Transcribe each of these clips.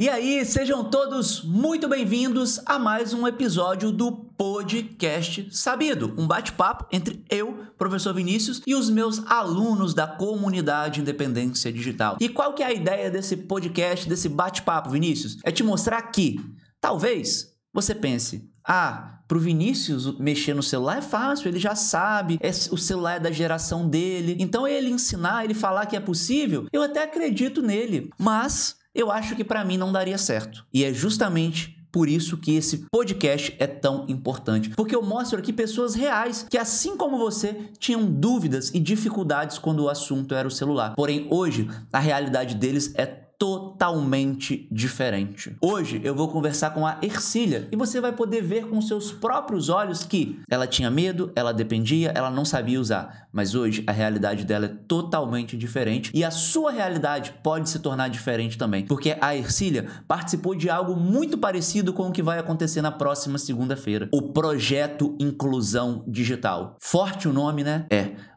E aí, sejam todos muito bem-vindos a mais um episódio do Podcast Sabido, um bate-papo entre eu, professor Vinícius, e os meus alunos da comunidade Independência Digital. E qual que é a ideia desse podcast, desse bate-papo, Vinícius? É te mostrar que, talvez, você pense, pro Vinícius mexer no celular é fácil, ele já sabe, o celular é da geração dele, então ele ensinar, ele falar que é possível, eu até acredito nele, mas eu acho que para mim não daria certo. E é justamente por isso que esse podcast é tão importante. Porque eu mostro aqui pessoas reais que, assim como você, tinham dúvidas e dificuldades quando o assunto era o celular. Porém, hoje, a realidade deles é totalmente diferente. Hoje eu vou conversar com a Ercília e você vai poder ver com seus próprios olhos que ela tinha medo, ela dependia, ela não sabia usar. Mas hoje a realidade dela é totalmente diferente e a sua realidade pode se tornar diferente também. Porque a Ercília participou de algo muito parecido com o que vai acontecer na próxima segunda-feira. O Projeto Inclusão Digital. Forte o nome, né?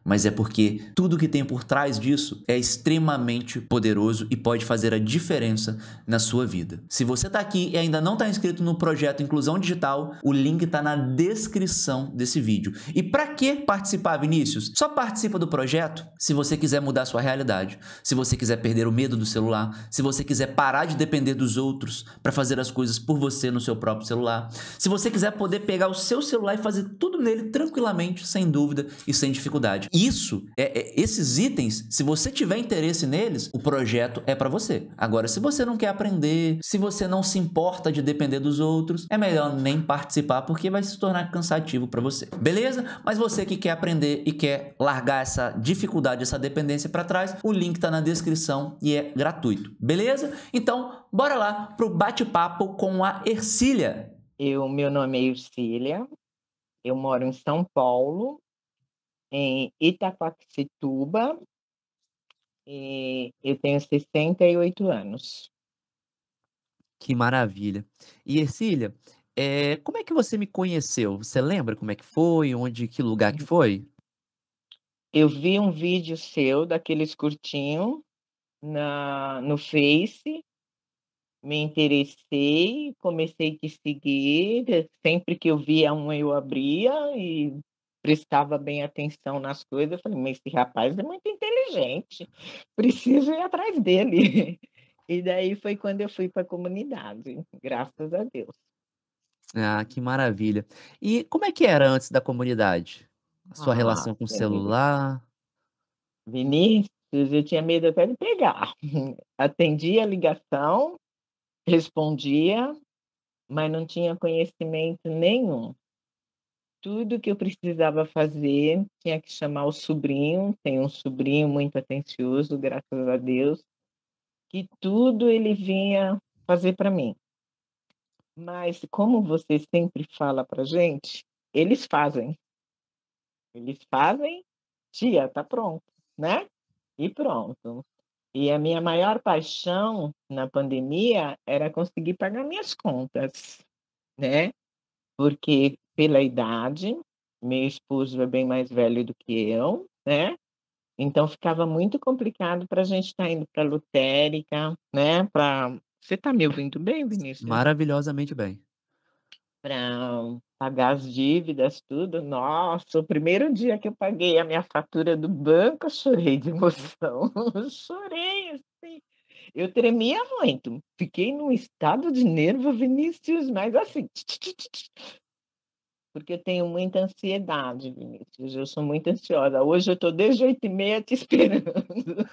Mas é porque tudo que tem por trás disso é extremamente poderoso e pode fazer a diferença na sua vida. Se você está aqui e ainda não está inscrito no projeto Inclusão Digital, o link está na descrição desse vídeo. E para que participar, Vinícius? Só participa do projeto se você quiser mudar a sua realidade, se você quiser perder o medo do celular, se você quiser parar de depender dos outros para fazer as coisas por você no seu próprio celular, se você quiser poder pegar o seu celular e fazer tudo nele tranquilamente, sem dúvida e sem dificuldade. Esses itens, se você tiver interesse neles, o projeto é para você. Agora, se você não quer aprender, se você não se importa de depender dos outros, é melhor nem participar porque vai se tornar cansativo para você. Beleza? Mas você que quer aprender e quer largar essa dificuldade, essa dependência para trás, o link tá na descrição e é gratuito. Beleza? Então, bora lá pro bate-papo com a Ercília. Meu nome é Ercília, eu moro em São Paulo, em Itaquaquecetuba, e eu tenho 68 anos. Que maravilha. E Ercília, como é que você me conheceu? Você lembra como é que foi? Onde, que lugar que foi? Eu vi um vídeo seu, daqueles curtinho, no Face, me interessei, comecei a te seguir, sempre que eu via um eu abria e prestava bem atenção nas coisas, eu falei: "Mas esse rapaz é muito inteligente, preciso ir atrás dele". E daí foi quando eu fui para a comunidade, graças a Deus. Ah, que maravilha. E como é que era antes da comunidade? A sua Ah, relação com o celular? Vinícius, eu tinha medo até de pegar. Atendia a ligação, respondia, mas não tinha conhecimento nenhum. Tudo que eu precisava fazer, tinha que chamar o sobrinho, tenho um sobrinho muito atencioso, graças a Deus, que tudo ele vinha fazer para mim. Mas como você sempre fala pra gente, eles fazem. Eles fazem, tia, tá pronto, né, e pronto. E a minha maior paixão na pandemia era conseguir pagar minhas contas, né, porque pela idade, meu esposo é bem mais velho do que eu, né, então ficava muito complicado para a gente estar indo pra lotérica, né, pra você tá me ouvindo bem, Vinícius? Maravilhosamente bem. Para pagar as dívidas, tudo. Nossa, o primeiro dia que eu paguei a minha fatura do banco, eu chorei de emoção. Eu chorei, assim, eu tremia muito, fiquei num estado de nervo, Vinícius, mas assim, porque eu tenho muita ansiedade, Vinícius, eu sou muito ansiosa. Hoje eu estou desde 8h30 te esperando.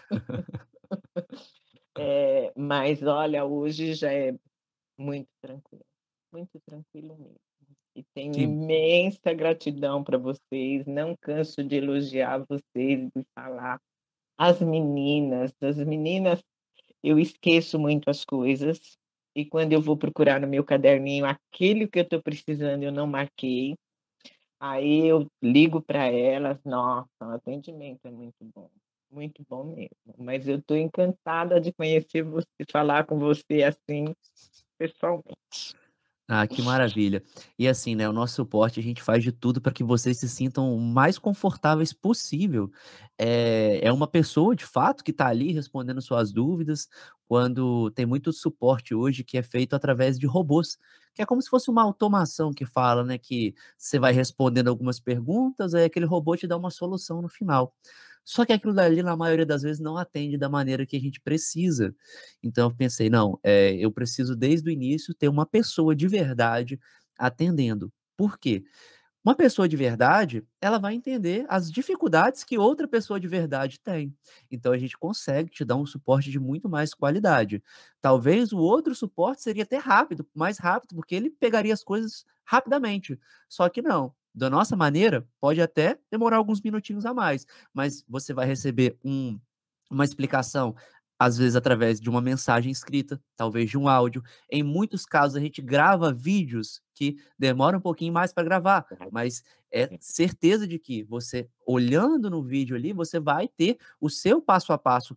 Mas olha, hoje já é muito tranquilo mesmo. E tenho Que imensa gratidão para vocês, não canso de elogiar vocês, de falar. As meninas, eu esqueço muito as coisas, e quando eu vou procurar no meu caderninho aquele que eu estou precisando, eu não marquei, aí eu ligo para elas, nossa, o atendimento é muito bom mesmo. Mas eu estou encantada de conhecer você, falar com você assim, pessoalmente. Ah, que maravilha. E assim, né, o nosso suporte, a gente faz de tudo para que vocês se sintam o mais confortáveis possível. É uma pessoa, de fato, que está ali respondendo suas dúvidas, quando tem muito suporte hoje que é feito através de robôs, que é como se fosse uma automação que fala, né, que você vai respondendo algumas perguntas, aí aquele robô te dá uma solução no final. Só que aquilo dali, na maioria das vezes, não atende da maneira que a gente precisa. Então eu pensei, não, eu preciso desde o início ter uma pessoa de verdade atendendo. Por quê? Uma pessoa de verdade, ela vai entender as dificuldades que outra pessoa de verdade tem. Então a gente consegue te dar um suporte de muito mais qualidade. Talvez o outro suporte seria até rápido, mais rápido, porque ele pegaria as coisas rapidamente. Só que não. Da nossa maneira, pode até demorar alguns minutinhos a mais, mas você vai receber uma explicação, às vezes através de uma mensagem escrita, talvez de um áudio. Em muitos casos, a gente grava vídeos que demoram um pouquinho mais para gravar, mas é certeza de que você, olhando no vídeo ali, você vai ter o seu passo a passo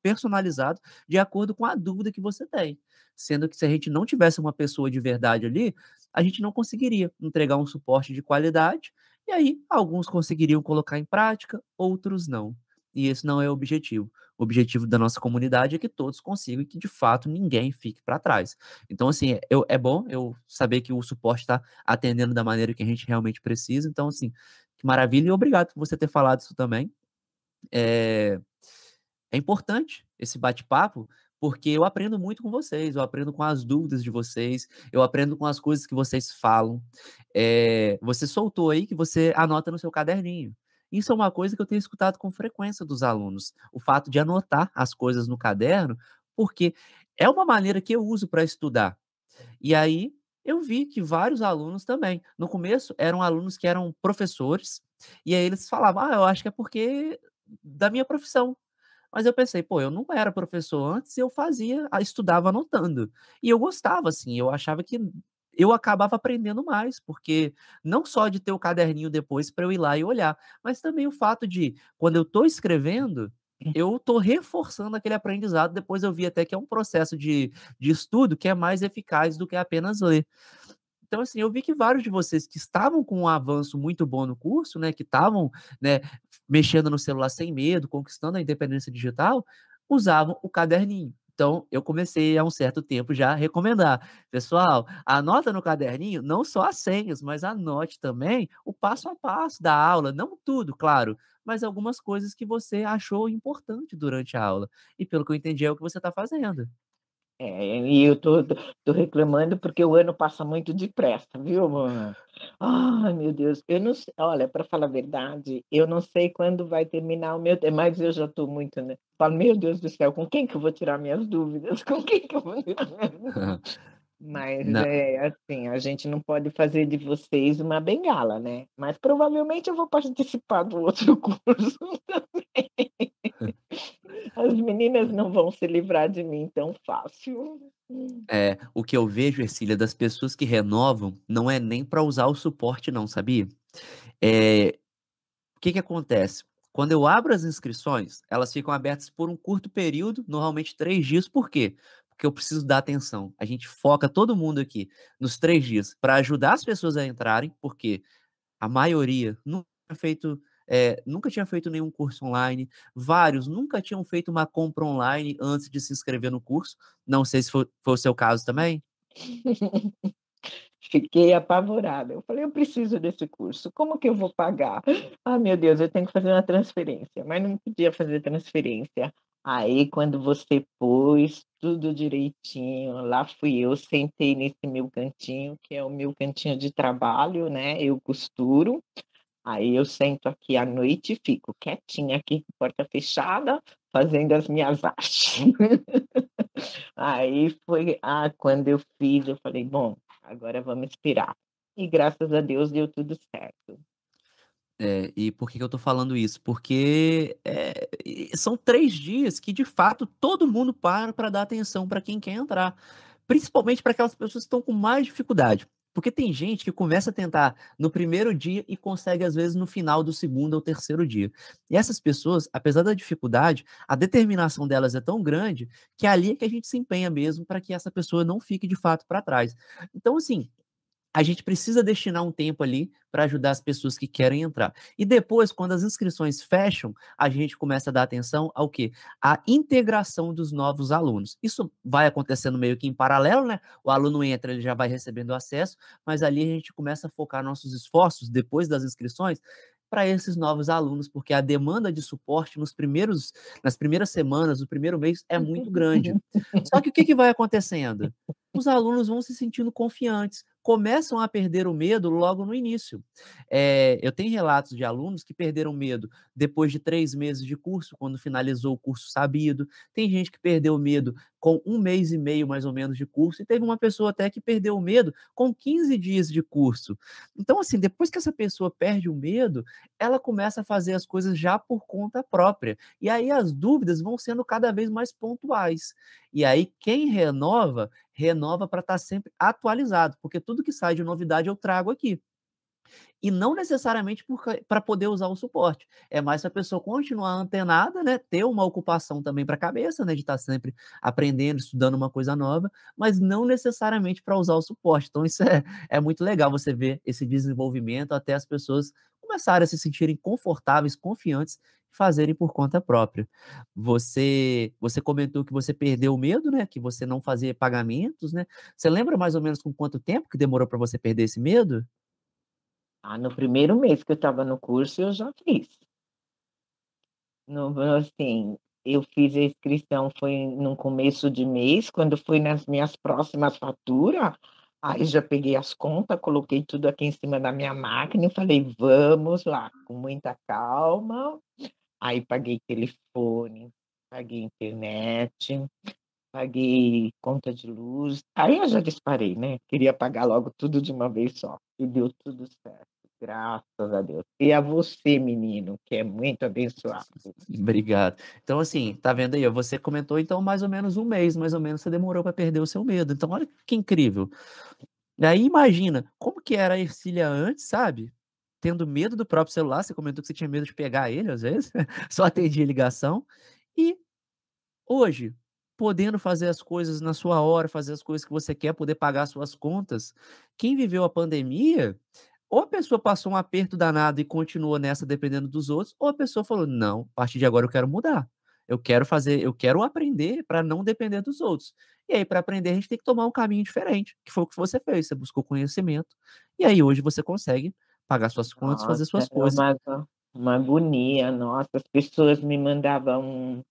personalizado de acordo com a dúvida que você tem. Sendo que se a gente não tivesse uma pessoa de verdade ali, a gente não conseguiria entregar um suporte de qualidade, e aí alguns conseguiriam colocar em prática, outros não. E esse não é o objetivo. O objetivo da nossa comunidade é que todos consigam e que, de fato, ninguém fique para trás. Então, assim, é bom eu saber que o suporte está atendendo da maneira que a gente realmente precisa. Então, assim, que maravilha e obrigado por você ter falado isso também. É, é importante esse bate-papo, porque eu aprendo muito com vocês, eu aprendo com as dúvidas de vocês, eu aprendo com as coisas que vocês falam. Você soltou aí que você anota no seu caderninho. Isso é uma coisa que eu tenho escutado com frequência dos alunos, o fato de anotar as coisas no caderno, porque é uma maneira que eu uso para estudar. E aí eu vi que vários alunos também. No começo eram alunos que eram professores, e aí eles falavam: "Ah, eu acho que é porque da minha profissão". Mas eu pensei: "Pô, eu não era professor antes e eu estudava anotando". E eu gostava, assim, eu achava que eu acabava aprendendo mais, porque não só de ter o caderninho depois para eu ir lá e olhar, mas também o fato de, quando eu estou escrevendo, eu estou reforçando aquele aprendizado, depois eu vi até que é um processo de estudo que é mais eficaz do que apenas ler. Então, assim, eu vi que vários de vocês que estavam com um avanço muito bom no curso, né, que estavam, né, mexendo no celular sem medo, conquistando a independência digital, usavam o caderninho. Então, eu comecei há um certo tempo já a recomendar: "Pessoal, anota no caderninho não só as senhas, mas anote também o passo a passo da aula, não tudo, claro, mas algumas coisas que você achou importante durante a aula". E pelo que eu entendi é o que você está fazendo. E eu tô reclamando porque o ano passa muito depressa, viu, Mona? Ai, meu Deus, eu não sei olha, para falar a verdade, eu não sei quando vai terminar o meu mas eu já estou muito, né, falo: "Meu Deus do céu, com quem que eu vou tirar minhas dúvidas? Com quem que eu vou tirar minhas dúvidas?" Mas, Na assim, a gente não pode fazer de vocês uma bengala, né, mas provavelmente eu vou participar do outro curso também. As meninas não vão se livrar de mim tão fácil. O que eu vejo, Ercília, das pessoas que renovam, não é nem para usar o suporte não, sabia? Eh, o que que acontece? Quando eu abro as inscrições, elas ficam abertas por um curto período, normalmente 3 dias, por quê? Porque eu preciso dar atenção. A gente foca todo mundo aqui nos 3 dias para ajudar as pessoas a entrarem, porque a maioria nunca tinha feito nenhum curso online, vários nunca tinham feito uma compra online antes de se inscrever no curso. Não sei se foi o seu caso também? Fiquei apavorada. Eu falei: "Eu preciso desse curso, como que eu vou pagar? Ah, meu Deus, eu tenho que fazer uma transferência", mas não podia fazer transferência. Aí, quando você pôs tudo direitinho, lá fui eu, sentei nesse meu cantinho, que é o meu cantinho de trabalho, né, eu costuro. Aí eu sento aqui à noite e fico quietinha aqui, com porta fechada, fazendo as minhas artes. Aí foi quando eu fiz, eu falei: "Bom, agora vamos esperar". E graças a Deus deu tudo certo. E por que que eu tô falando isso? Porque, são 3 dias que, de fato, todo mundo para dar atenção para quem quer entrar, principalmente para aquelas pessoas que estão com mais dificuldade. Porque tem gente que começa a tentar no primeiro dia e consegue, às vezes, no final do segundo ou terceiro dia. E essas pessoas, apesar da dificuldade, a determinação delas é tão grande que é ali é que a gente se empenha mesmo para que essa pessoa não fique de fato para trás. Então, assim, a gente precisa destinar um tempo ali para ajudar as pessoas que querem entrar. E depois, quando as inscrições fecham, a gente começa a dar atenção ao quê? A integração dos novos alunos. Isso vai acontecendo meio que em paralelo, né? O aluno entra, ele já vai recebendo acesso, mas ali a gente começa a focar nossos esforços, depois das inscrições, para esses novos alunos, porque a demanda de suporte nas primeiras semanas, no primeiro mês, é muito grande. Só que o que, que vai acontecendo? Os alunos vão se sentindo confiantes, começam a perder o medo logo no início. Eu tenho relatos de alunos que perderam medo depois de 3 meses de curso, quando finalizou o curso sabido. Tem gente que perdeu o medo com 1 mês e meio, mais ou menos, de curso, e teve uma pessoa até que perdeu o medo com 15 dias de curso. Então, assim, depois que essa pessoa perde o medo, ela começa a fazer as coisas já por conta própria. E aí as dúvidas vão sendo cada vez mais pontuais. E aí quem renova, renova para estar sempre atualizado, porque tudo que sai de novidade eu trago aqui. E não necessariamente para poder usar o suporte. É mais para a pessoa continuar antenada, né? Ter uma ocupação também para a cabeça, né? De estar sempre aprendendo, estudando uma coisa nova, mas não necessariamente para usar o suporte. Então, isso é muito legal você ver esse desenvolvimento até as pessoas começarem a se sentirem confortáveis, confiantes e fazerem por conta própria. Você comentou que você perdeu o medo, né? Que você não fazia pagamentos, né? Você lembra mais ou menos com quanto tempo que demorou para você perder esse medo? Ah, no primeiro mês que eu estava no curso, eu já fiz. Assim, eu fiz a inscrição foi no começo de mês, quando fui nas minhas próximas faturas, aí já peguei as contas, coloquei tudo aqui em cima da minha máquina e falei: "Vamos lá", com muita calma. Aí paguei telefone, paguei internet, paguei conta de luz. Aí eu já disparei, né, queria pagar logo tudo de uma vez só, e deu tudo certo, graças a Deus. E a você, menino, que é muito abençoado. Obrigado. Então, assim, tá vendo aí, ó, você comentou, então, mais ou menos 1 mês, mais ou menos, você demorou para perder o seu medo. Então, olha que incrível. Daí imagina, como que era a Ercília antes, sabe? Tendo medo do próprio celular, você comentou que você tinha medo de pegar ele, às vezes, só atendia ligação. E hoje, podendo fazer as coisas na sua hora, fazer as coisas que você quer, poder pagar suas contas. Quem viveu a pandemia, ou a pessoa passou um aperto danado e continuou nessa dependendo dos outros, ou a pessoa falou: "Não, a partir de agora eu quero mudar. Eu quero aprender para não depender dos outros". E aí, para aprender, a gente tem que tomar um caminho diferente, que foi o que você fez, você buscou conhecimento, e aí hoje você consegue pagar suas contas, Nossa, fazer suas é coisas. uma agonia, nossa, as pessoas me mandavam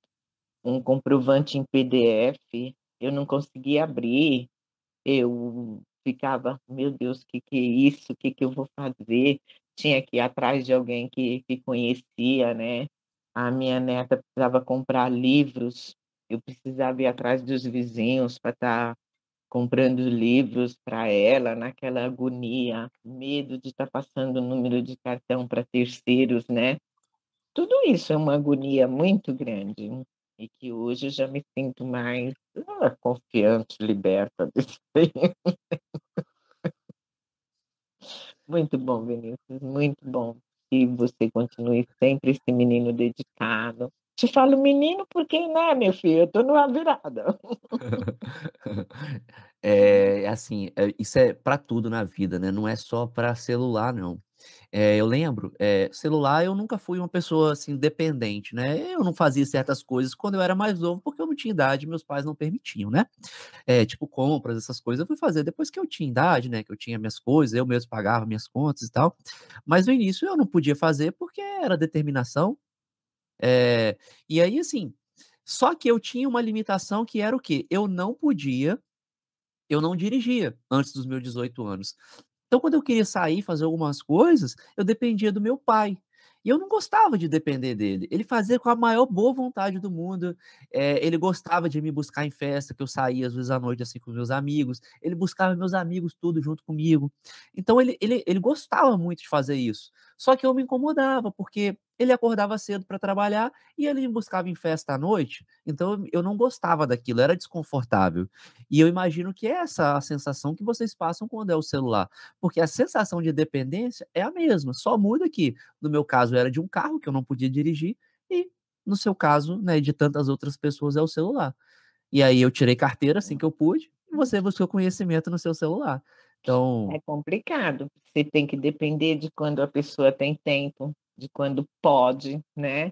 um comprovante em PDF, eu não conseguia abrir, eu ficava: "Meu Deus, que é isso? Que eu vou fazer?". Tinha que ir atrás de alguém que conhecia, né. A minha neta precisava comprar livros, eu precisava ir atrás dos vizinhos para estar comprando livros para ela, naquela agonia, medo de estar passando o número de cartão para terceiros, né. Tudo isso é uma agonia muito grande, e que hoje eu já me sinto mais, confiante, liberta disso aí. Muito bom, Vinícius, muito bom. Que você continue sempre esse menino dedicado. Te falo menino porque, né, meu filho, eu tô numa virada. Assim, isso é para tudo na vida, né, não é só para celular não. Eu lembro, celular eu nunca fui uma pessoa, assim, dependente, né, eu não fazia certas coisas quando eu era mais novo, porque eu não tinha idade, meus pais não permitiam, né. Tipo compras, essas coisas, eu fui fazer depois que eu tinha idade, né, que eu tinha minhas coisas, eu mesmo pagava minhas contas e tal. Mas no início eu não podia fazer porque era determinação, e aí, assim, só que eu tinha uma limitação que era o quê? Eu não dirigia antes dos meus 18 anos. Então, quando eu queria sair, fazer algumas coisas, eu dependia do meu pai. E eu não gostava de depender dele. Ele fazia com a maior boa vontade do mundo. Ele gostava de me buscar em festa, que eu saía às vezes à noite assim com os meus amigos. Ele buscava meus amigos tudo junto comigo. Então ele gostava muito de fazer isso. Só que eu me incomodava, porque ele acordava cedo para trabalhar e ele me buscava em festa à noite, então eu não gostava daquilo, era desconfortável. E eu imagino que é essa a sensação que vocês passam quando é o celular, porque a sensação de dependência é a mesma, só muda que, no meu caso, era de um carro que eu não podia dirigir e, no seu caso, né, de tantas outras pessoas, é o celular. E aí eu tirei carteira assim que eu pude, e você buscou conhecimento no seu celular. Então É complicado. Você tem que depender de quando a pessoa tem tempo, de quando pode, né?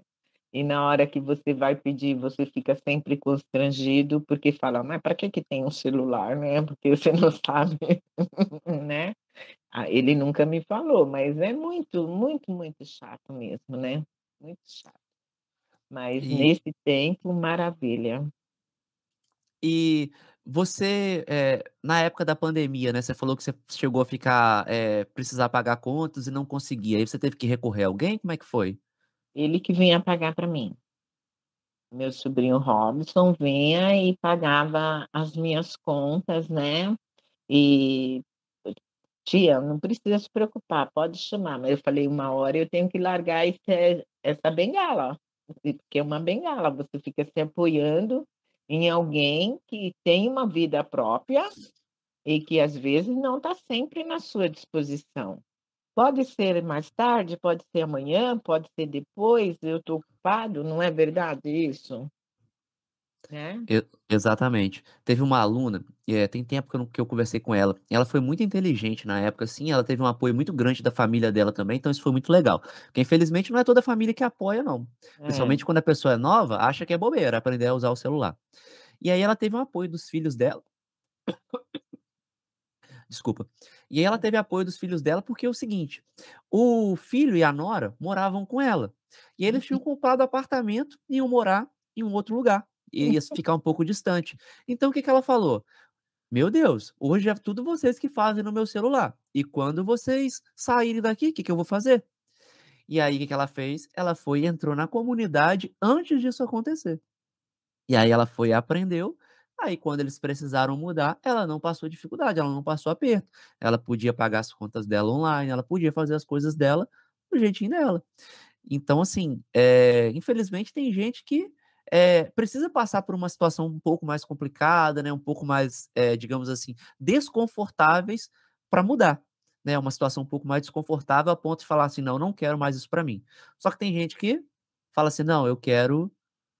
E na hora que você vai pedir, você fica sempre constrangido, porque fala: "Mas para que que tem um celular, né? Porque você não sabe", né? Ah, ele nunca me falou, mas é muito, muito, muito chato mesmo, né? Muito chato. Mas e nesse tempo, maravilha. E você, na época da pandemia, né, você falou que você chegou a ficar, precisar pagar contas e não conseguia, aí você teve que recorrer a alguém, como é que foi? Ele que vinha pagar para mim. Meu sobrinho Robson vinha e pagava as minhas contas, né, e: "Tia, não precisa se preocupar, pode chamar", mas eu falei: "Uma hora eu tenho que largar essa bengala", porque é uma bengala, você fica se apoiando em alguém que tem uma vida própria e que às vezes não está sempre na sua disposição. Pode ser mais tarde, pode ser amanhã, pode ser depois, eu estou ocupado, não é verdade isso? Né? Exatamente. Teve uma aluna, tem tempo que eu conversei com ela, ela foi muito inteligente na época, assim, ela teve um apoio muito grande da família dela também, então isso foi muito legal. Porque infelizmente não é toda família que apoia não, É. principalmente quando a pessoa é nova, acha que é bobeira aprender a usar o celular. E aí ela teve um apoio dos filhos dela. Desculpa. E aí ela teve apoio dos filhos dela, porque é o seguinte, o filho e a nora moravam com ela, e eles tinham comprado apartamento e iam morar em um outro lugar, e ia ficar um pouco distante. Então o que que ela falou: "Meu Deus, hoje é tudo vocês que fazem no meu celular, e quando vocês saírem daqui, o que que eu vou fazer?". E aí o que que ela fez? Ela foi e entrou na comunidade antes disso acontecer. E aí ela foi e aprendeu, aí quando eles precisaram mudar, ela não passou dificuldade, ela não passou aperto. Ela podia pagar as contas dela online, ela podia fazer as coisas dela do jeitinho dela. Então assim, infelizmente tem gente que, precisa passar por uma situação um pouco mais complicada, né, um pouco mais, digamos assim, desconfortáveis para mudar, né, uma situação um pouco mais desconfortável a ponto de falar assim: "Não, não quero mais isso para mim". Só que tem gente que fala assim: "Não, eu quero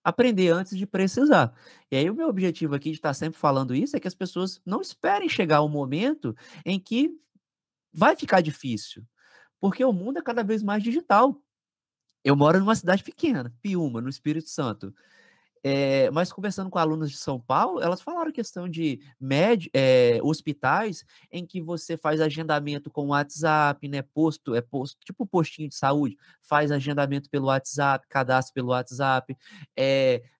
aprender antes de precisar". E aí o meu objetivo aqui de estar sempre falando isso é que as pessoas não esperem chegar o momento em que vai ficar difícil, porque o mundo é cada vez mais digital. Eu moro numa cidade pequena, Piúma, no Espírito Santo. Mas conversando com alunos de São Paulo, elas falaram questão de hospitais em que você faz agendamento com o WhatsApp, né, posto tipo postinho de saúde, faz agendamento pelo WhatsApp, cadastro pelo WhatsApp.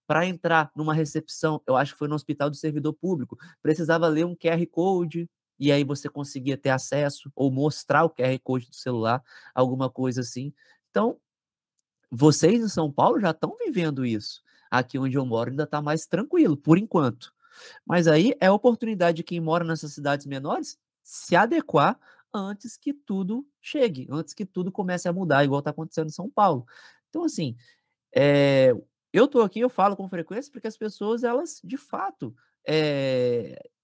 Para entrar numa recepção, eu acho que foi no hospital do servidor público, precisava ler um QR Code, e aí você conseguia ter acesso ou mostrar o QR Code do celular, alguma coisa assim. Então, vocês em São Paulo já estão vivendo isso. Aqui onde eu moro ainda está mais tranquilo, por enquanto. Mas aí é a oportunidade de quem mora nessas cidades menores se adequar antes que tudo chegue, antes que tudo comece a mudar, igual está acontecendo em São Paulo. Então, assim, eh, eu estou aqui, eu falo com frequência, porque as pessoas elas, de fato,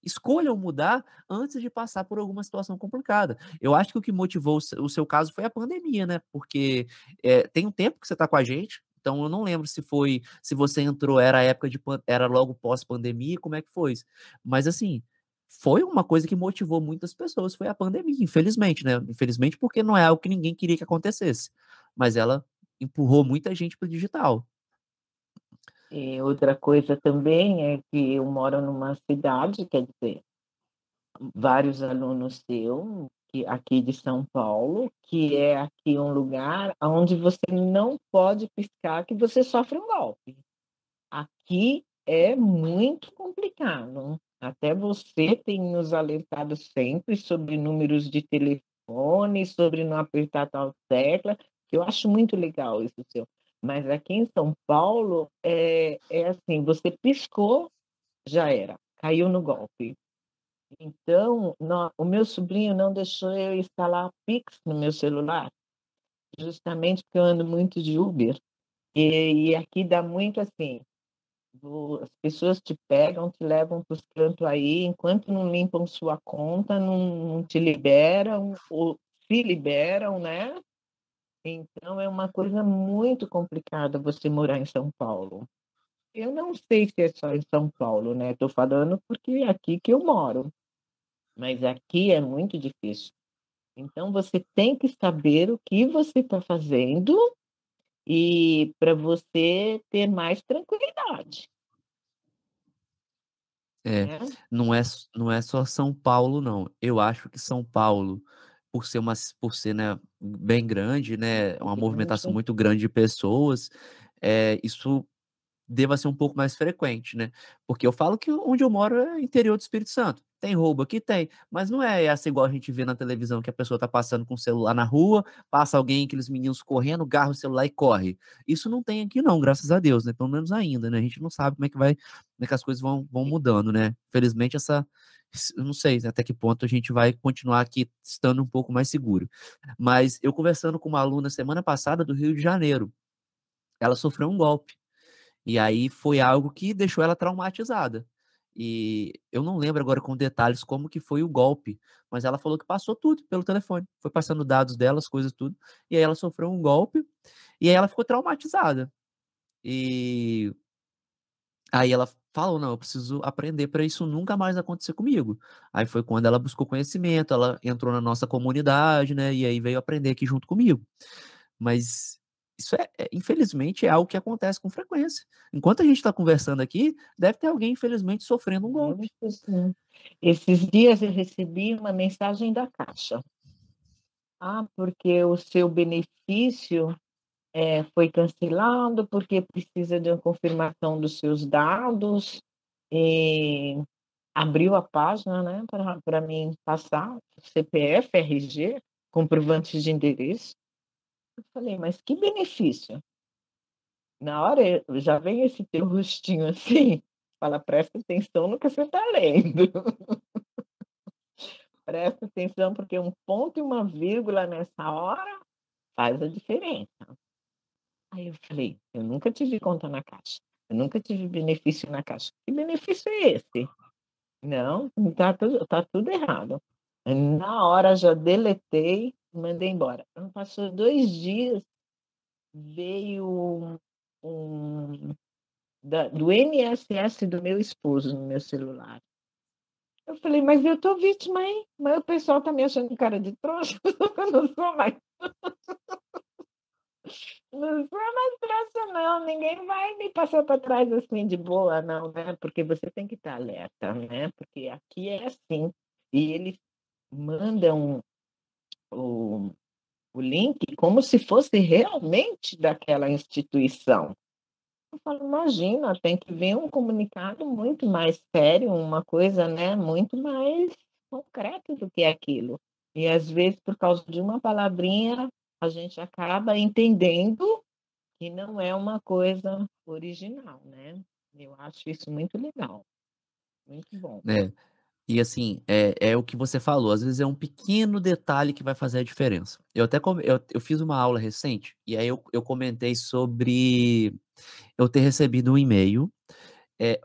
escolham mudar antes de passar por alguma situação complicada. Eu acho que o que motivou o seu caso foi a pandemia, né, porque, tem um tempo que você está com a gente, então eu não lembro se você entrou era a época era logo pós-pandemia, como é que foi? Mas assim, foi uma coisa que motivou muitas pessoas, foi a pandemia, infelizmente, né, infelizmente porque não é algo que ninguém queria que acontecesse, mas ela empurrou muita gente para o digital. E outra coisa também é que eu moro numa cidade, quer dizer, vários alunos seu, que aqui de São Paulo, que é aqui um lugar onde você não pode piscar que você sofre um golpe. Aqui é muito complicado. Até você tem nos alertado sempre sobre números de telefone, sobre não apertar tal tecla, que eu acho muito legal isso seu. Mas aqui em São Paulo, é assim, você piscou, já era, caiu no golpe. Então, o meu sobrinho não deixou eu instalar Pix no meu celular. justamente porque eu ando muito de Uber, e aqui dá muito assim, as pessoas te pegam, te levam para os cantos aí, enquanto não limpam sua conta, não te liberam, ou se liberam, né? Então é uma coisa muito complicada você morar em São Paulo. Eu não sei se é só em São Paulo, né? Estou falando porque é aqui que eu moro, mas aqui é muito difícil. Então você tem que saber o que você está fazendo e para você ter mais tranquilidade, É, né? não é só São Paulo, não. Eu acho que São Paulo, por ser, né, bem grande, né, uma movimentação Grande. muito grande de pessoas, isso deva ser um pouco mais frequente, né? Porque eu falo que onde eu moro é interior do Espírito Santo. Tem roubo aqui? Tem, mas não é essa igual a gente vê na televisão, que a pessoa tá passando com o celular na rua, passa alguém, aqueles meninos correndo, agarra o celular e corre. Isso não tem aqui não, graças a Deus, né? Pelo menos ainda, né? A gente não sabe como é que as coisas vão mudando, né? Felizmente eu não sei até que ponto a gente vai continuar aqui estando um pouco mais seguro. Mas eu conversando com uma aluna semana passada do Rio de Janeiro, ela sofreu um golpe. E aí foi algo que deixou ela traumatizada. E eu não lembro agora com detalhes como que foi o golpe, mas ela falou que passou tudo pelo telefone, foi passando dados delas, coisas tudo, e aí ela sofreu um golpe, e aí ela ficou traumatizada. E aí ela falou: "Não, eu preciso aprender para isso nunca mais acontecer comigo". Aí foi quando ela buscou conhecimento, ela entrou na nossa comunidade, né, e aí veio aprender aqui junto comigo. Mas isso infelizmente, é algo que acontece com frequência. Enquanto a gente está conversando aqui, deve ter alguém, infelizmente, sofrendo um golpe. Muito sim. Esses dias eu recebi uma mensagem da Caixa. Ah, porque o seu benefício foi cancelado, porque precisa de uma confirmação dos seus dados. E abriu a página, né, para mim passar CPF, RG, comprovantes de endereço. Eu falei: "Mas que benefício?". Na hora já vem esse teu rostinho assim, fala: "Presta atenção no que você está lendo". Presta atenção, porque um ponto e uma vírgula nessa hora faz a diferença. Aí eu falei: "Eu nunca tive conta na Caixa, eu nunca tive benefício na Caixa. Que benefício é esse? Não, tá tudo errado". Aí na hora já deletei e mandei embora. Não passou 2 dias, veio um do INSS do meu esposo no meu celular. Eu falei: "Mas eu tô vítima, hein, mas o pessoal tá me achando cara de trouxa, eu não sou mais não sou mais trouxa não, ninguém vai me passar para trás assim de boa não, né, porque você tem que estar alerta, né, porque aqui é assim, e eles mandam o o link como se fosse realmente daquela instituição. Eu falo: "Imagina, tem que vir um comunicado muito mais sério, uma coisa, né, muito mais concreta do que aquilo". E às vezes, por causa de uma palavrinha, a gente acaba entendendo que não é uma coisa original, né. Eu acho isso muito legal, muito bom. É, e assim, é o que você falou, às vezes é um pequeno detalhe que vai fazer a diferença. Eu até eu fiz uma aula recente, e aí eu comentei sobre eu ter recebido um e-mail,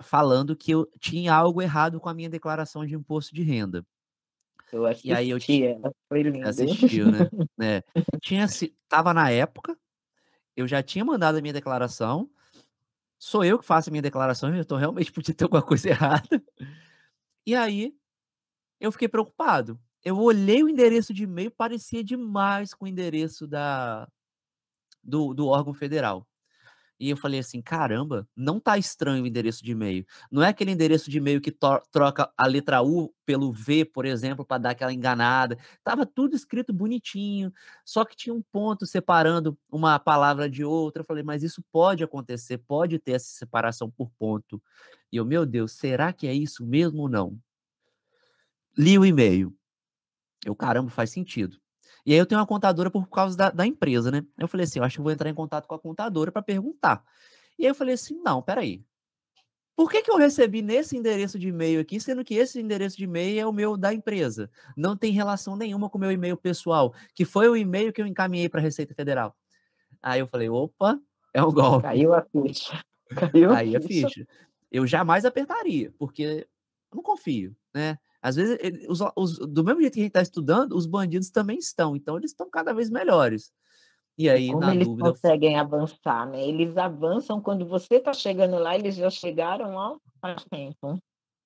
falando que eu tinha algo errado com a minha declaração de imposto de renda. Eu E aí assisti ela, foi lindo. assistiu, né. É. Estava na época, eu já tinha mandado a minha declaração, sou eu que faço a minha declaração, então realmente podia ter alguma coisa errada. E aí, eu fiquei preocupado. Eu olhei o endereço de e-mail, parecia demais com o endereço do órgão federal. E eu falei assim: "Caramba, não tá estranho o endereço de e-mail". Não é aquele endereço de e-mail que troca a letra U pelo V, por exemplo, para dar aquela enganada. Tava tudo escrito bonitinho, só que tinha um ponto separando uma palavra de outra. Eu falei: "Mas isso pode acontecer, pode ter essa separação por ponto". E eu: "Meu Deus, será que é isso mesmo ou não?". Li o e-mail. Eu: "Caramba, faz sentido". E aí eu tenho uma contadora por causa da empresa, né. Eu falei assim: "Eu acho que eu vou entrar em contato com a contadora para perguntar". E aí eu falei assim: "Não, espera aí, por que que eu recebi nesse endereço de e-mail aqui, sendo que esse endereço de e-mail é o meu da empresa? Não tem relação nenhuma com o meu e-mail pessoal, que foi o e-mail que eu encaminhei para a Receita Federal. Aí eu falei, opa, é um golpe. Caiu a ficha. Caiu a Aí a ficha. ficha. Eu jamais apertaria, porque eu não confio, né? Às vezes, do mesmo jeito que a gente está estudando, os bandidos também estão, então eles estão cada vez melhores. E E aí, como na eles dúvida, conseguem avançar, né? Eles avançam quando você está chegando lá, eles já chegaram, ó, faz tempo.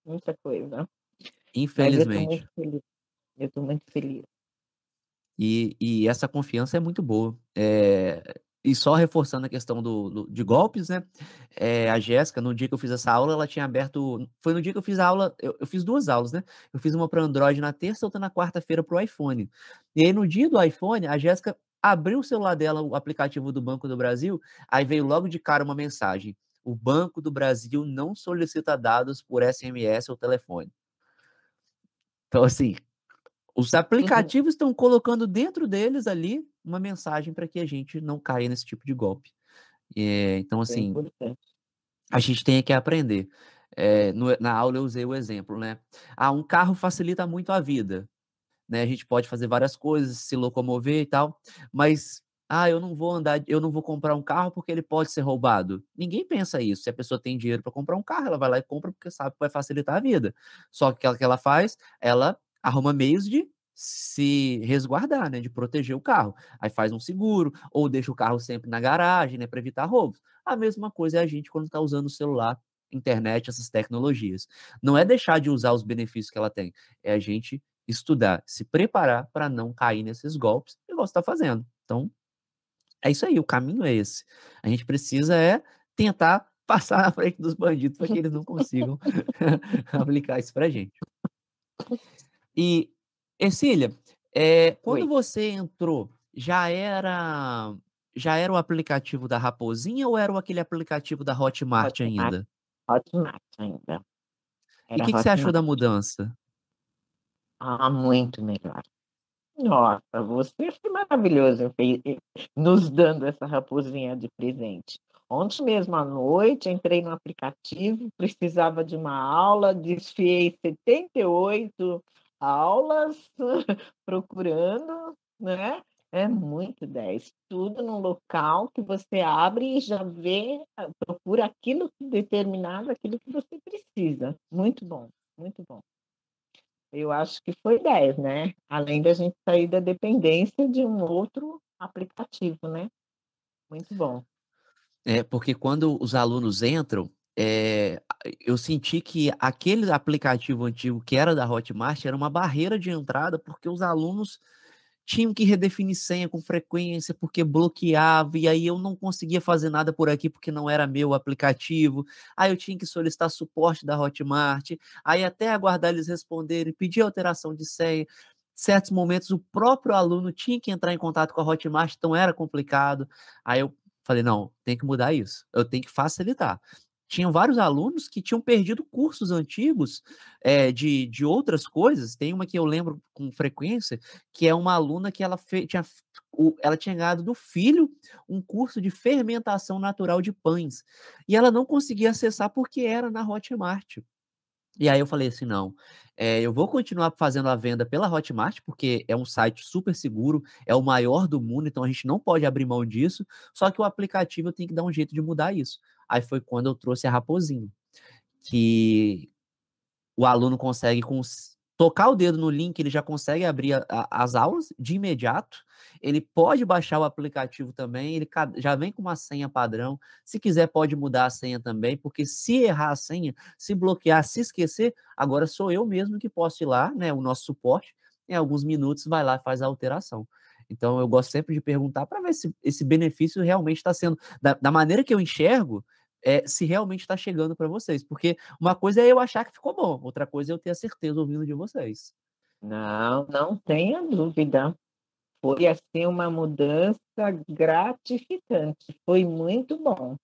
Muita coisa. Mas eu estou infelizmente. muito feliz. Eu estou muito feliz. E essa confiança é muito boa. E só reforçando a questão de golpes, né? A Jéssica, no dia que eu fiz essa aula, ela tinha aberto. Foi no dia que eu fiz a aula, eu fiz 2 aulas, né? Eu fiz uma para Android na terça, outra na quarta-feira para o iPhone. E aí, no dia do iPhone, a Jéssica abriu o celular dela, o aplicativo do Banco do Brasil, aí veio logo de cara uma mensagem: o Banco do Brasil não solicita dados por SMS ou telefone. Então, assim, os aplicativos estão colocando dentro deles ali uma mensagem para que a gente não caia nesse tipo de golpe. Então, É assim, importante. a gente tem que aprender. Na aula eu usei o exemplo, né? Um carro facilita muito a vida, né? A gente pode fazer várias coisas, se locomover e tal, mas eu não vou andar, eu não vou comprar um carro porque ele pode ser roubado. Ninguém pensa isso. Se a pessoa tem dinheiro para comprar um carro, ela vai lá e compra porque sabe que vai facilitar a vida. Só que o que ela faz? Ela arruma meios de se resguardar, né, de proteger o carro. Aí faz um seguro ou deixa o carro sempre na garagem, né, para evitar roubos. A mesma coisa é a gente quando está usando o celular, internet, essas tecnologias. Não é deixar de usar os benefícios que ela tem, é a gente estudar, se preparar para não cair nesses golpes, igual você está fazendo. Então, é isso aí, o caminho é esse. A gente precisa tentar passar na frente dos bandidos para que eles não consigam aplicar isso para gente. E, Ercília, quando Oi. você entrou, já era o aplicativo da Raposinha ou era aquele aplicativo da Hotmart Hotmart, ainda? Hotmart ainda. E o Era que que você achou Hotmart. da mudança? Muito melhor. Nossa, você foi maravilhoso nos dando essa raposinha de presente. Ontem mesmo à noite, entrei no aplicativo, precisava de uma aula, desfiei 78 aulas procurando, né? É muito 10. Tudo num local que você abre e já vê, procura aquilo determinado, aquilo que você precisa. Muito bom, muito bom. Eu acho que foi 10, né, além da gente sair da dependência de um outro aplicativo, né. Muito bom. Porque quando os alunos entram, eu senti que aquele aplicativo antigo que era da Hotmart era uma barreira de entrada, porque os alunos tinham que redefinir senha com frequência, porque bloqueava, e aí eu não conseguia fazer nada por aqui porque não era meu aplicativo. Aí eu tinha que solicitar suporte da Hotmart, aí até aguardar eles responderem, pedir alteração de senha. Certos momentos o próprio aluno tinha que entrar em contato com a Hotmart, então era complicado. Aí eu falei, não, tem que mudar isso, eu tenho que facilitar. Tinham vários alunos que tinham perdido cursos antigos de outras coisas. Tem uma que eu lembro com frequência, que é uma aluna que ela tinha ganhado do filho um curso de fermentação natural de pães. E ela não conseguia acessar porque era na Hotmart. E aí eu falei assim, não, eu vou continuar fazendo a venda pela Hotmart, porque é um site super seguro, é o maior do mundo, então a gente não pode abrir mão disso, só que o aplicativo eu tenho que dar um jeito de mudar isso. Aí foi quando eu trouxe a Raposinho, que o aluno consegue tocar o dedo no link, ele já consegue abrir as aulas de imediato. Ele pode baixar o aplicativo também, ele já vem com uma senha padrão. Se quiser, pode mudar a senha também, porque se errar a senha, se bloquear, se esquecer, agora sou eu mesmo que posso ir lá, né? O nosso suporte, em alguns minutos, vai lá e faz a alteração. Então, eu gosto sempre de perguntar para ver se esse benefício realmente está sendo, da maneira que eu enxergo, se realmente está chegando para vocês. Porque uma coisa é eu achar que ficou bom, outra coisa é eu ter a certeza ouvindo de vocês. Não, não tenha dúvida. Foi, assim, uma mudança gratificante, foi muito bom.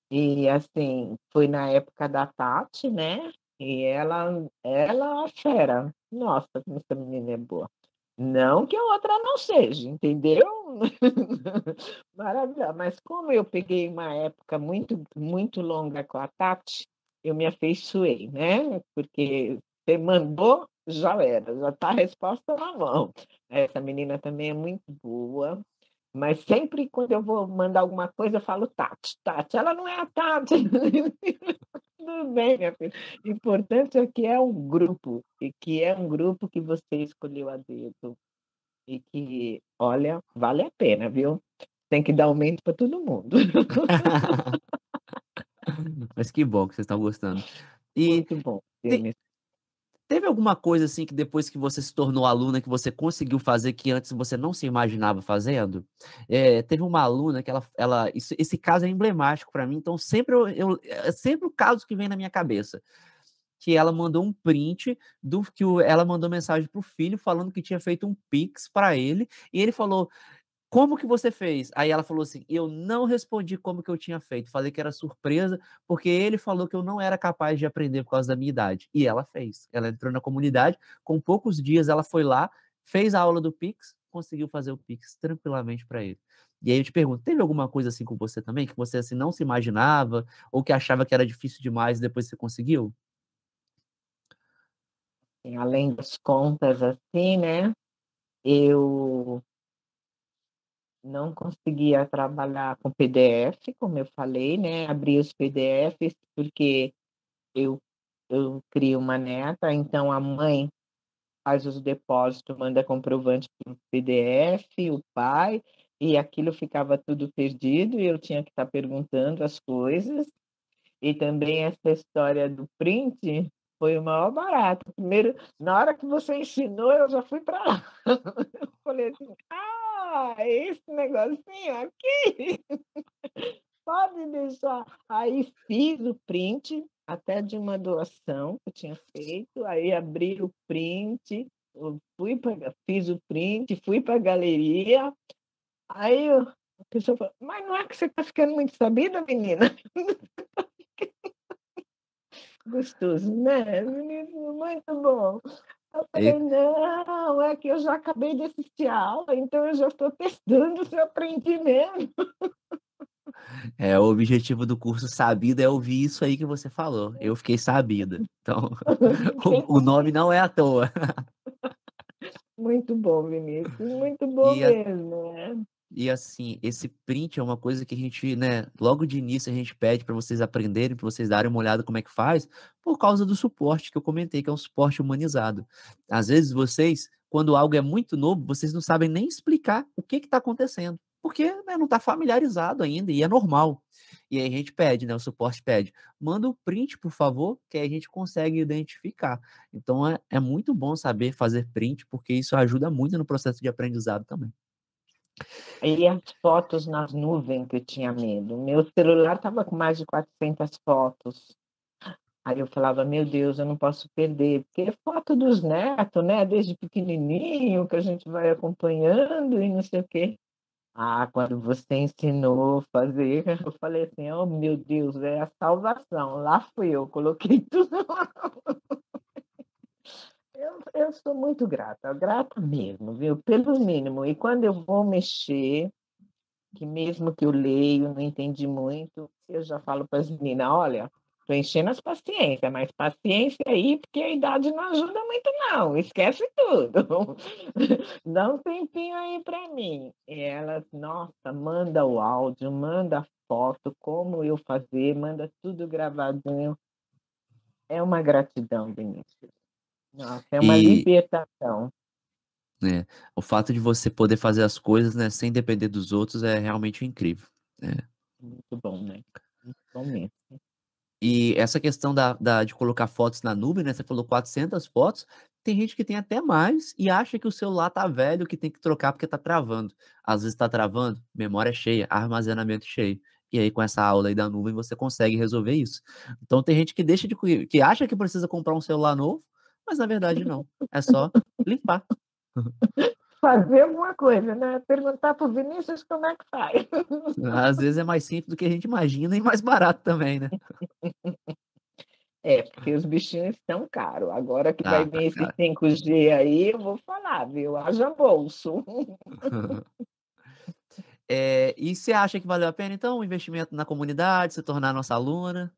E, assim, foi na época da Tati, né, e ela é fera. Nossa, como essa menina é boa. Não que a outra não seja, entendeu? Maravilhosa. Mas como eu peguei uma época muito, muito longa com a Tati, eu me afeiçoei, né, porque você mandou, já era, já está a resposta na mão. Essa menina também é muito boa, mas sempre quando eu vou mandar alguma coisa eu falo: "Tati, Tati", ela não é a Tati. Tudo bem, minha filha. O importante é que é um grupo, e que é um grupo que você escolheu a dedo, e que, olha, vale a pena, viu. Tem que dar aumento para todo mundo. Mas que bom que vocês estão gostando. E Muito bom, te Denis. teve alguma coisa, assim, que depois que você se tornou aluna, que você conseguiu fazer que antes você não se imaginava fazendo? Teve uma aluna que ela esse caso é emblemático para mim, então sempre é sempre o caso que vem na minha cabeça, que ela mandou um print do que ela mandou mensagem para o filho falando que tinha feito um pix para ele, e ele falou: "Como que você fez?" Aí ela falou assim: "Eu não respondi como que eu tinha feito, falei que era surpresa, porque ele falou que eu não era capaz de aprender por causa da minha idade". E ela fez. Ela entrou na comunidade, com poucos dias ela foi lá, fez a aula do Pix, conseguiu fazer o Pix tranquilamente para ele. E aí eu te pergunto, teve alguma coisa assim com você também, que você, assim, não se imaginava, ou que achava que era difícil demais e depois você conseguiu? Assim, além das contas, assim, né, eu não conseguia trabalhar com PDF, como eu falei, né, abrir os PDFs, porque eu eu crio uma neta, então a mãe faz os depósitos, manda comprovante por PDF, o pai, e aquilo ficava tudo perdido e eu tinha que estar perguntando as coisas. E também essa história do print foi o maior barato. Primeiro, na hora que você ensinou, eu já fui para lá. Eu falei assim: "Ah, é esse negocinho aqui? Pode deixar". Aí fiz o print, até de uma doação que eu tinha feito, aí abri o print, eu fui pra fiz o print, fui para a galeria, aí a pessoa falou: "Mas não é que você está ficando muito sabida, menina?" Gostoso, né? Menino, muito bom. Eu falei: E "Não, é que eu já acabei de assistir a aula, então eu já estou testando se eu aprendi mesmo". o objetivo do curso Sabida é ouvir isso aí que você falou, eu fiquei sabida. Então, Fiquei o nome não é à toa. muito bom, Vinícius, muito bom E a mesmo, né. E assim, esse print é uma coisa que a gente, né, logo de início a gente pede para vocês aprenderem, para vocês darem uma olhada como é que faz, por causa do suporte que eu comentei, que é um suporte humanizado. Às vezes vocês, quando algo é muito novo, vocês não sabem nem explicar o que está acontecendo, porque, né, não está familiarizado ainda e é normal. E aí a gente pede, né, o suporte pede, manda o print, por favor, que aí a gente consegue identificar. Então é muito bom saber fazer print, porque isso ajuda muito no processo de aprendizado também. E as fotos nas nuvens que eu tinha medo. Meu celular estava com mais de 400 fotos. Aí eu falava: "Meu Deus, eu não posso perder", porque é foto dos netos, né, desde pequenininho, que a gente vai acompanhando e não sei o quê. Ah, quando você ensinou a fazer, eu falei assim: "Oh, meu Deus, é a salvação". Lá fui eu, coloquei tudo lá. Eu sou muito grata, grata mesmo, viu, pelo mínimo. E quando eu vou mexer, que mesmo que eu leio, não entendi muito, eu já falo para as meninas: "Olha, tô enchendo as paciência, mas paciência aí, porque a idade não ajuda muito não, esquece tudo. Dá um tempinho aí para mim". E elas: "Nossa, manda o áudio, manda a foto, como eu fazer, manda tudo gravadinho". É uma gratidão, Vinícius. Nossa, é uma E libertação. É, o fato de você poder fazer as coisas, né, sem depender dos outros é realmente incrível, né. Muito bom, né, muito bom mesmo. E essa questão de colocar fotos na nuvem, né, você falou 400 fotos, tem gente que tem até mais e acha que o celular tá velho, que tem que trocar porque tá travando. Às vezes tá travando, memória cheia, armazenamento cheio. E aí com essa aula aí da nuvem você consegue resolver isso. Então tem gente que deixa de que acha que precisa comprar um celular novo, mas na verdade não, é só limpar. Fazer alguma coisa, né, perguntar para o Vinícius como é que faz. Às vezes é mais simples do que a gente imagina e mais barato também, né. É, porque os bichinhos estão caros. Agora que vai Tá, tá vir esse caro. 5G aí, eu vou falar, viu, haja bolso. E você acha que valeu a pena então o investimento na comunidade, se tornar nossa aluna?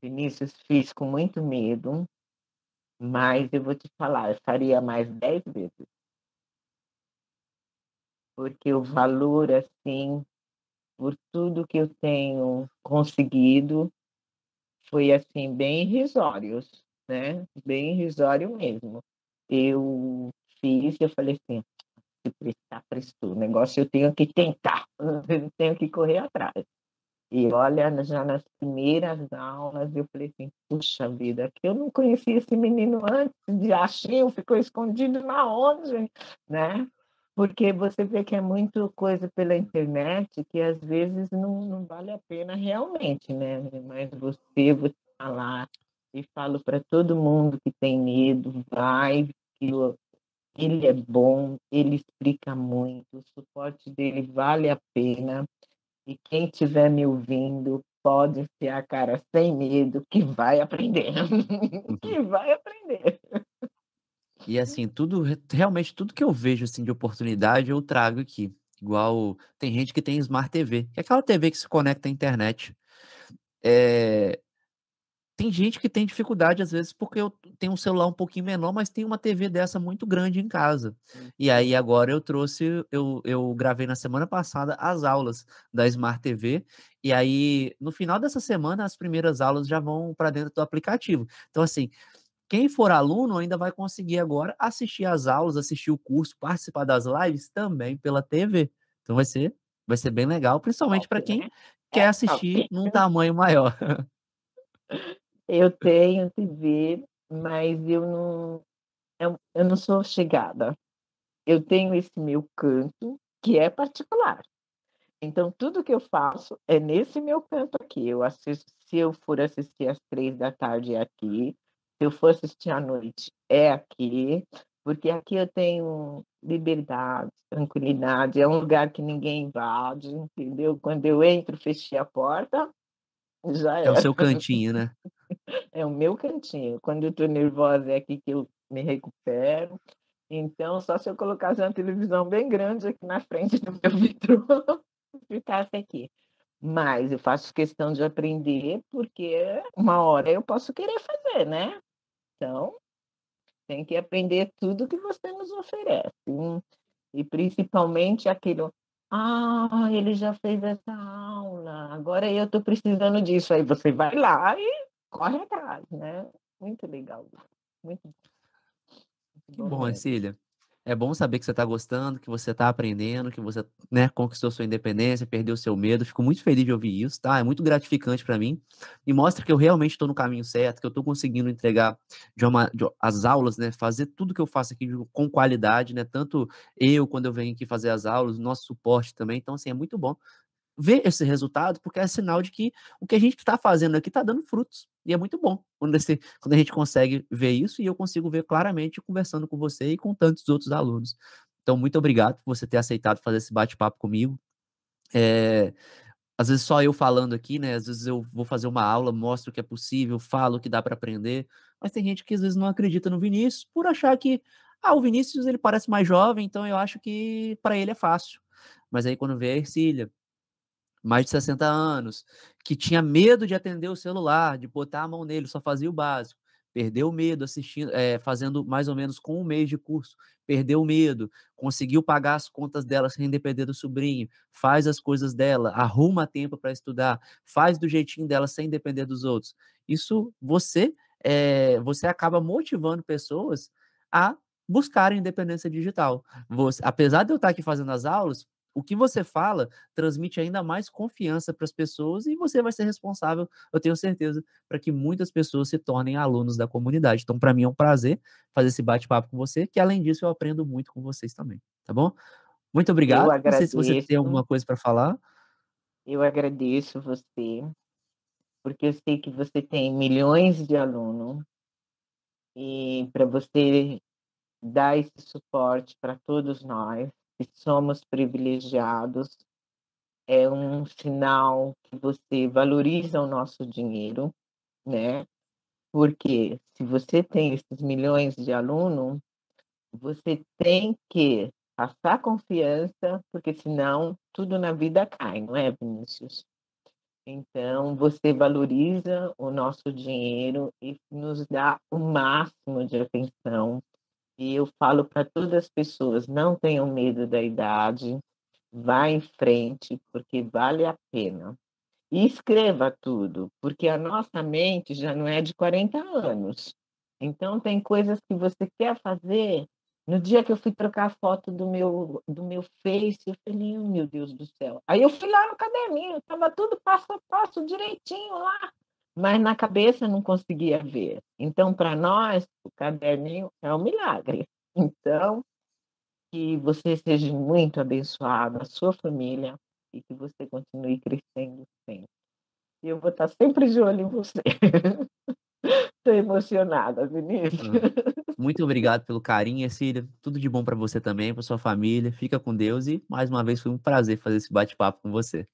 Vinícius, fiz com muito medo, mas eu vou te falar, eu faria mais 10 vezes, porque o valor, assim, por tudo que eu tenho conseguido, foi, assim, bem irrisórios, né, bem irrisório mesmo. Eu eu falei assim: "Se prestar, prestou, o negócio eu tenho que tentar, eu tenho que correr atrás". E olha, já nas primeiras aulas eu falei assim: "Puxa vida, que eu não conhecia esse menino antes, de achinho, ficou escondido na onde?", né. Porque você vê que é muito coisa pela internet que às vezes não vale a pena realmente, né. Mas vou te falar, e falo para todo mundo que tem medo, vai, que ele é bom, ele explica muito, o suporte dele vale a pena. E quem estiver me ouvindo, pode enfiar a cara sem medo, que vai aprender, Uhum. que vai aprender. E assim, tudo realmente tudo que eu vejo, assim, de oportunidade eu trago aqui. Igual tem gente que tem Smart TV, que é aquela TV que se conecta à internet. Eh, Tem gente que tem dificuldade, às vezes, porque eu tenho um celular um pouquinho menor, mas tem uma TV dessa muito grande em casa. E aí Uhum. agora eu gravei na semana passada as aulas da Smart TV, e aí no final dessa semana as primeiras aulas já vão para dentro do aplicativo. Então assim, quem for aluno ainda vai conseguir agora assistir às aulas, assistir o curso, participar das lives também pela TV. Então vai ser bem legal, principalmente Top, para né? quem quer É top. assistir num tamanho maior. Eu tenho TV, mas eu não sou chegada. Eu tenho esse meu canto, que é particular. Então tudo que eu faço é nesse meu canto aqui. Eu assisto Se eu for assistir às 3 da tarde é aqui, se eu for assistir à noite é aqui, porque aqui eu tenho liberdade, tranquilidade, é um lugar que ninguém invade, entendeu? Quando eu entro, fechei a porta, já É o era. seu cantinho, né? É o meu cantinho. Quando eu estou nervosa é aqui que eu me recupero. Então, só se eu colocasse uma televisão bem grande aqui na frente do meu vitrô, ficasse aqui. Mas eu faço questão de aprender, porque uma hora eu posso querer fazer, né. Então, tem que aprender tudo que você nos oferece, e principalmente aquilo: "Ah, ele já fez essa aula, agora eu estou precisando disso", aí você vai lá e corre atrás, né. Muito legal, muito, muito Que bom bom, mesmo. Cecília. É bom saber que você está gostando, que você está aprendendo, que você, né, conquistou sua independência, perdeu seu medo. Fico muito feliz de ouvir isso, tá? É muito gratificante para mim e mostra que eu realmente estou no caminho certo, que eu estou conseguindo entregar as aulas, né, fazer tudo que eu faço aqui com qualidade, né? Tanto eu, quando eu venho aqui fazer as aulas, o nosso suporte também. Então, assim, é muito bom ver esse resultado, porque é sinal de que o que a gente está fazendo aqui está dando frutos. E é muito bom quando a gente consegue ver isso, e eu consigo ver claramente conversando com você e com tantos outros alunos. Então, muito obrigado por você ter aceitado fazer esse bate-papo comigo. Eh, Às vezes só eu falando aqui, né? Às vezes eu vou fazer uma aula, mostro que é possível, falo que dá para aprender, mas tem gente que às vezes não acredita no Vinícius por achar que, o Vinícius ele parece mais jovem, então eu acho que para ele é fácil. Mas aí quando vê a Ercília, mais de 60 anos, que tinha medo de atender o celular, de botar a mão nele, só fazia o básico. Perdeu o medo assistindo, fazendo mais ou menos com um mês de curso. Perdeu o medo, conseguiu pagar as contas dela sem depender do sobrinho, faz as coisas dela, arruma tempo para estudar, faz do jeitinho dela sem depender dos outros. Isso você acaba motivando pessoas a buscarem independência digital. Apesar de eu estar aqui fazendo as aulas, o que você fala transmite ainda mais confiança para as pessoas e você vai ser responsável, eu tenho certeza, para que muitas pessoas se tornem alunos da comunidade. Então, para mim é um prazer fazer esse bate-papo com você, que além disso eu aprendo muito com vocês também, tá bom? Muito Eu obrigado. Não sei se você tem agradeço, alguma coisa para falar. eu agradeço você, porque eu sei que você tem milhões de alunos, e para você dar esse suporte para todos nós que somos privilegiados, é um sinal que você valoriza o nosso dinheiro, né, porque se você tem esses milhões de alunos, você tem que passar confiança, porque senão tudo na vida cai, não é, Vinícius? Então, você valoriza o nosso dinheiro e nos dá o máximo de atenção. E eu falo para todas as pessoas: não tenham medo da idade, vá em frente, porque vale a pena. E escreva tudo, porque a nossa mente já não é de 40 anos. Então tem coisas que você quer fazer. No dia que eu fui trocar a foto do meu Face, eu falei: "Oh, meu Deus do céu". Aí eu fui lá no caderninho, estava tudo passo a passo direitinho lá, mas na cabeça eu não conseguia ver. Então para nós, o caderninho é um milagre. Então, que você seja muito abençoado, a sua família, e que você continue crescendo sempre. E eu vou estar sempre de olho em você. Estou emocionada, Vinícius. Ah, muito obrigado pelo carinho, Ercília. Tudo de bom para você também, para sua família. Fica com Deus e mais uma vez foi um prazer fazer esse bate-papo com você.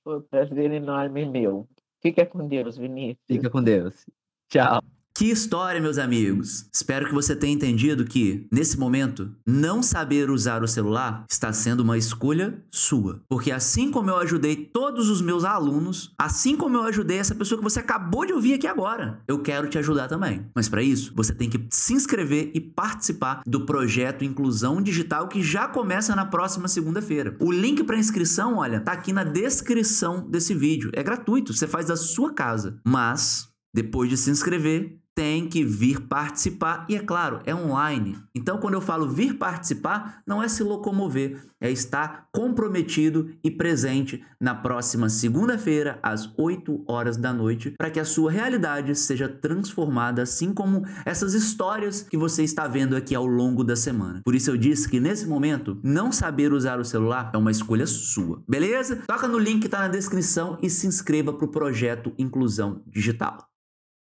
Foi um prazer enorme meu. Fica com Deus, Vinícius. Fica com Deus. Tchau. Que história, meus amigos! Espero que você tenha entendido que, nesse momento, não saber usar o celular está sendo uma escolha sua. Porque assim como eu ajudei todos os meus alunos, assim como eu ajudei essa pessoa que você acabou de ouvir aqui agora, eu quero te ajudar também. Mas para isso, você tem que se inscrever e participar do projeto Inclusão Digital que já começa na próxima segunda-feira. O link para inscrição, olha, tá aqui na descrição desse vídeo. É gratuito, você faz da sua casa. Mas, depois de se inscrever, tem que vir participar e, é claro, é online. Então, quando eu falo vir participar, não é se locomover, é estar comprometido e presente na próxima segunda-feira, às 8 horas da noite, para que a sua realidade seja transformada, assim como essas histórias que você está vendo aqui ao longo da semana. Por isso eu disse que, nesse momento, não saber usar o celular é uma escolha sua, beleza? Toca no link que está na descrição e se inscreva para o projeto Inclusão Digital.